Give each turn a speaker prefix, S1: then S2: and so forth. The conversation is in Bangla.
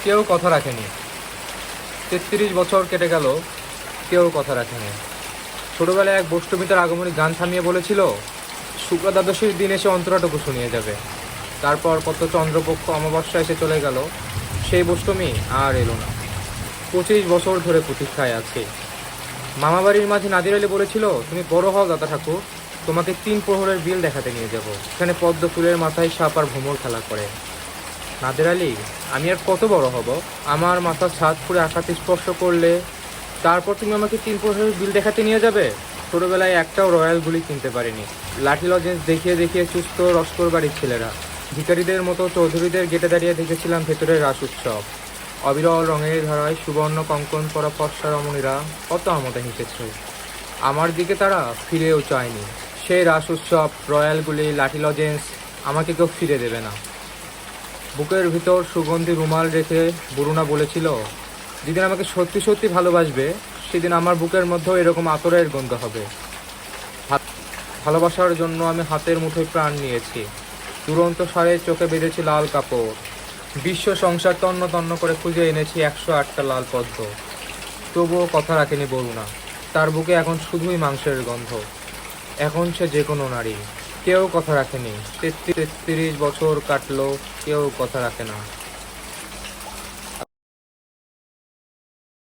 S1: কেউ কথা রাখেনি। 33 বছর কেটে গেল, কেউ কথা রাখেনি। ছোটবেলায় এক বষ্টমিতার আগমনী গান থামিয়ে বলেছিল, শুক্লা দ্বাদশীর দিন এসে অন্তরাটুকু শুনিয়ে যাবে। তারপর কত চন্দ্রপক্ষ অমাবস্যা এসে চলে গেল, সেই বষ্টমী আর এলো না। 25 বছর ধরে প্রতীক্ষায় আছে। মামাবাড়ির মাঝে নাজির আলী বলেছিল, তুমি বড় হও দাদা ঠাকুর, তোমাকে 3 প্রহরের বিল দেখাতে নিয়ে যাব, এখানে পদ্ম ফুলের মাথায় সাপ আর ভ্রমর খেলা করে। নাদের আলী, আমি আর কত বড় হব? আমার মাথার ছাদ পুরো আকাশে স্পর্শ করলে তারপর তুমি আমাকে 3 প্রহরের বিল দেখাতে নিয়ে যাবে? ছোটবেলায় একটাও রয়্যাল গুলি কিনতে পারিনি। লাঠি লজেন্স দেখিয়ে দেখিয়ে চুস্ত রস্কর বাড়ির ছেলেরা, ভিখারিদের মতো চৌধুরীদের গেটে দাঁড়িয়ে দেখেছিলাম ভেতরের রাস উৎসব। অবিরল রঙের ধারায় সুবর্ণ কঙ্কন পরা ফর্সা রমণীরা কত আমাদের হেসেছে। আমার দিকে তারা ফিরেও চায়নি। সেই রাস উৎসব, রয়্যালগুলি, লাঠি লজেন্স আমাকে কেউ ফিরে দেবে না। বুকের ভিতর সুগন্ধি রুমাল রেখে বরুণা বলেছিল, যেদিন আমাকে সত্যি সত্যি ভালোবাসবে সেদিন আমার বুকের মধ্যেও এরকম আতরের গন্ধ হবে। ভালোবাসার জন্য আমি হাতের মুঠোয় প্রাণ নিয়েছি। দুরন্ত সারে চোখে বেঁধেছি লাল কাপড়। বিশ্ব সংসার তন্ন তন্ন করে খুঁজে এনেছি 108টা লাল পদ্ম। তবুও কথা রাখেনি বরুণা। তার বুকে এখন শুধুই মাংসের গন্ধ। এখন সে যে কোনো নারী। কেউ কথা রাখেনি। 33 বছর কাটলো, কেউ কথা রাখে না।